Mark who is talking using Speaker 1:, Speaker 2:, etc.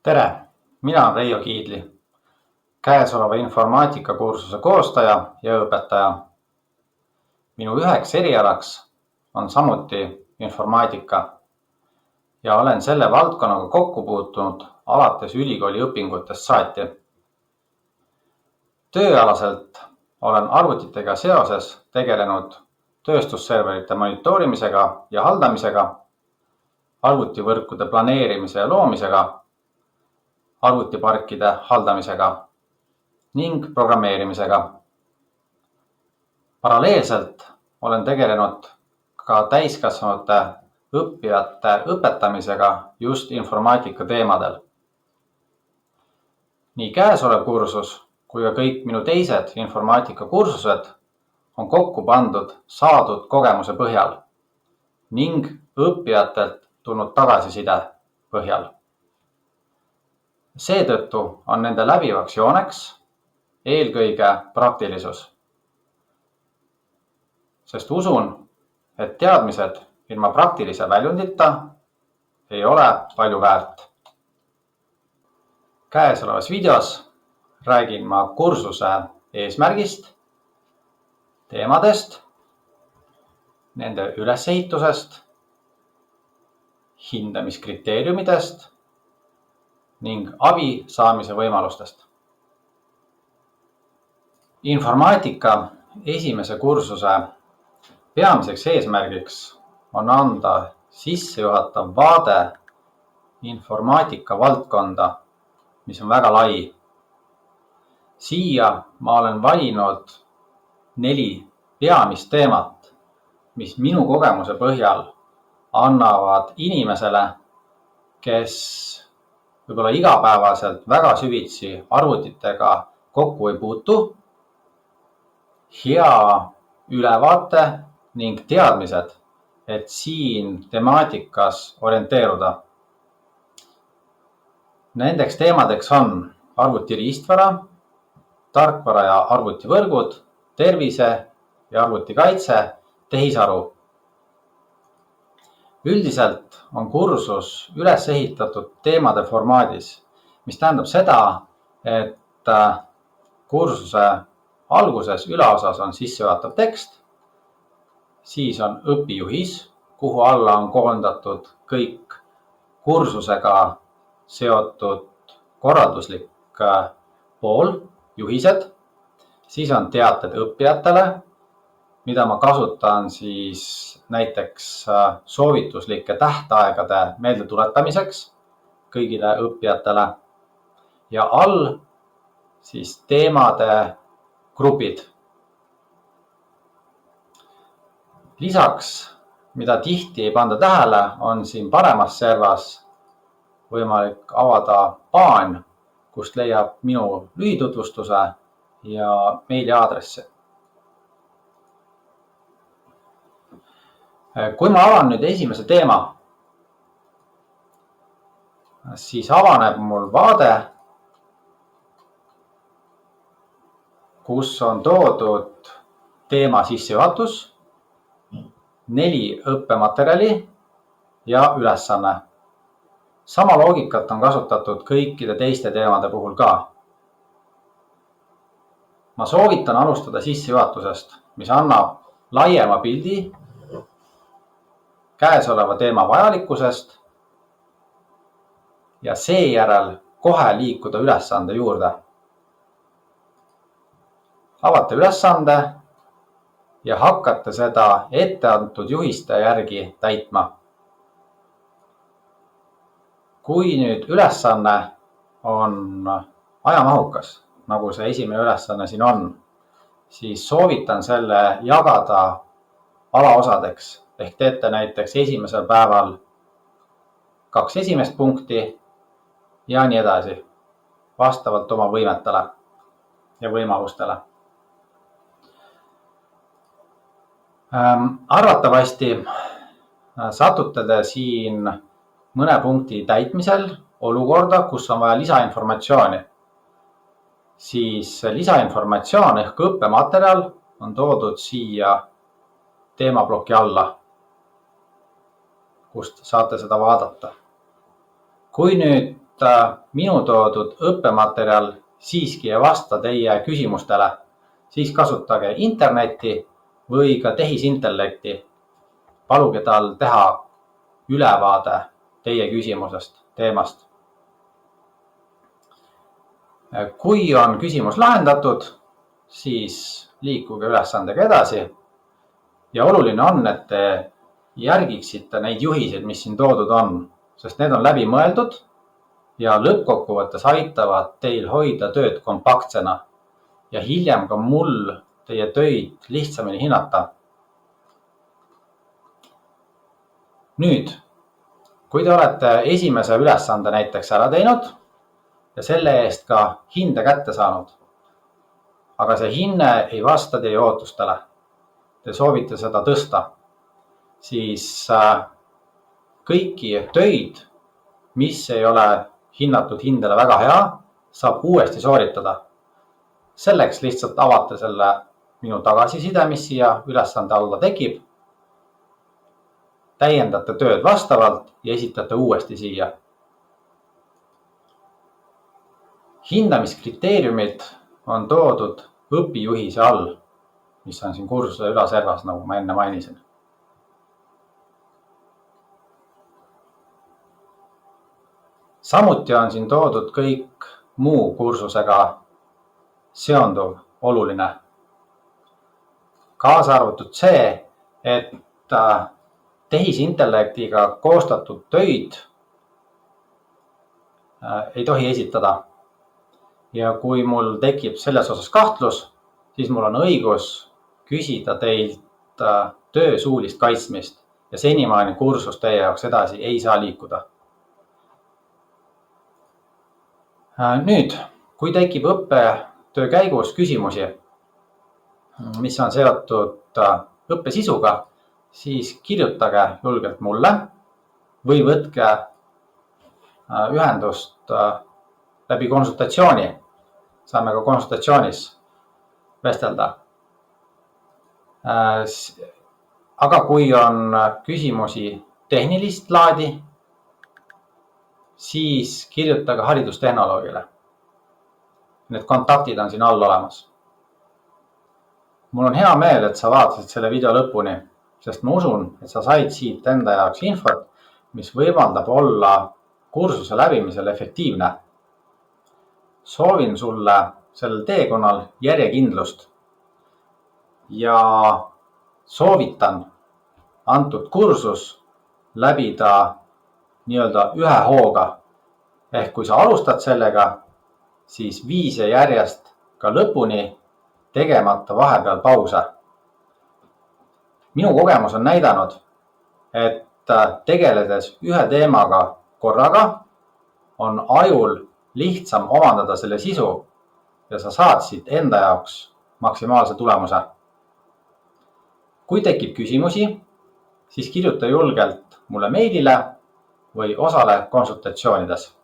Speaker 1: Tere, mina olen Reijo Kiidli, käesoleva informaatikakursuse koostaja ja õpetaja. Minu üheks erialaks on samuti informaatika ja olen selle valdkonnaga kokku puutunud alates ülikooli õpingutest saati. Tööalaselt olen arvutitega seoses tegelenud tööstusserverite monitoorimisega ja haldamisega, arvutivõrkude planeerimise ja loomisega, arvutiparkide haldamisega ning programmeerimisega. Paralleelselt olen tegelenud ka täiskasvanute õppijate õpetamisega just informaatika teemadel. Nii käesolev kursus kui ka kõik minu teised informaatika kursused on kokku pandud saadud kogemuse põhjal ning õppijatelt tulnud tagasiside põhjal. Seetõttu on nende läbivaks jooneks eelkõige praktilisus. Sest usun, et teadmised ilma praktilise väljundita ei ole palju väärt. Käesolevas videos räägin ma kursuse eesmärgist, teemadest, nende ülesehitusest, hindamiskriteeriumidest ning abi saamise võimalustest. Informaatika esimese kursuse peamiseks eesmärgiks on anda sissejuhatav vaade informaatika valdkonda, mis on väga lai. Siia ma olen valinud 4 peamist teemat, mis minu kogemuse põhjal annavad inimesele, kes võib-olla igapäevaselt väga süvitsi arvutitega kokku ei puutu, hea ülevaate ning teadmised, et siin temaatikas orienteeruda. Nendeks teemadeks on arvutiriistvara, tarkvara ja arvutivõrgud, tervise ja arvutikaitse, tehisaru. Üldiselt on kursus üles ehitatud teemade formaadis, mis tähendab seda, et kursuse alguses ülaosas on sissejuhatav tekst, siis on õpijuhis, kuhu alla on koondatud kõik kursusega seotud korralduslik pool, juhised, siis on teated õppijatele, mida ma kasutan siis näiteks soovituslike tähtaegade meeldetuletamiseks kõigile õppijatele ja all siis teemade grupid. Lisaks, mida tihti ei panda tähele, on siin paremas servas võimalik avada paan, kust leiab minu lühitutvustuse ja meiliaadressi. Kui ma avan nüüd esimese teema, siis avaneb mul vaade, kus on toodud teema sissejuhatus, 4 õppematerjali ja ülesanne. Sama loogikat on kasutatud kõikide teiste teemade puhul ka. Ma soovitan alustada sissejuhatusest, mis annab laiema pildi käesoleva teema vajalikkusest ja seejärel kohe liikuda ülesande juurde. Avate ülesande ja hakkate seda etteantud juhiste järgi täitma. Kui nüüd ülesanne on ajamahukas, nagu see esimene ülesanne siin on, siis soovitan selle jagada alaosadeks. Ehk teete näiteks esimesel päeval 2 esimest punkti ja nii edasi, vastavalt oma võimetele ja võimalustele. Arvatavasti satute te siin mõne punkti täitmisel olukorda, kus on vaja lisainformatsiooni. Siis lisainformatsioon ehk õppematerjal on toodud siia teemaploki alla, kust saate seda vaadata. Kui nüüd minu toodud õppematerjal siiski ei vasta teie küsimustele, siis kasutage internetti või ka tehisintellekti. Paluge tal teha ülevaade teie küsimusest, teemast. Kui on küsimus lahendatud, siis liikuge ülesandega edasi. Ja oluline on, et te järgiksite neid juhiseid, mis siin toodud on, sest need on läbi mõeldud ja lõppkokkuvõttes aitavad teil hoida tööd kompaktsena ja hiljem ka mul teie töid lihtsamini hinnata. Nüüd, kui te olete esimese ülesande näiteks ära teinud ja selle eest ka hinde kätte saanud, aga see hinne ei vasta teie ootustele, te soovite seda tõsta, siis kõiki töid, mis ei ole hinnatud hindele väga hea, saab uuesti sooritada. Selleks lihtsalt avate selle minu tagasiside, mis siia ülesande alla tekib, täiendate tööd vastavalt ja esitate uuesti siia. Hindamiskriteeriumid on toodud õpijuhise all, mis on siin kursuse ülaservas, nagu ma enne mainisin. Samuti on siin toodud kõik muu kursusega seonduv oluline. Kaasa arvatud see, et tehisintellektiga koostatud töid ei tohi esitada. Ja kui mul tekib selles osas kahtlus, siis mul on õigus küsida teilt töö suulist kaitsmist ja senimaani kursus teie jaoks edasi ei saa liikuda. Nüüd, kui tekib õppetöö käigus küsimusi, mis on seotud õppesisuga, siis kirjutage julgelt mulle või võtke ühendust läbi konsultatsiooni. Saame ka konsultatsioonis vestelda. Aga kui on küsimusi tehnilist laadi, siis kirjutage haridustehnoloogile. Need kontaktid on siin all olemas. Mul on hea meel, et sa vaatasid selle video lõpuni, sest ma usun, et sa said siit enda jaoks infot, mis võimaldab olla kursuse läbimisel efektiivne. Soovin sulle sellel teekonnal järjekindlust ja soovitan antud kursus läbida nii-öelda ühe hooga. Ehk kui sa alustad sellega, siis vii see järjest ka lõpuni, tegemata vahepeal pause. Minu kogemus on näidanud, et tegeledes ühe teemaga korraga on ajul lihtsam omandada selle sisu ja sa saad siit enda jaoks maksimaalse tulemuse. Kui tekib küsimusi, siis kirjuta julgelt mulle meilile või osale konsultatsioonides.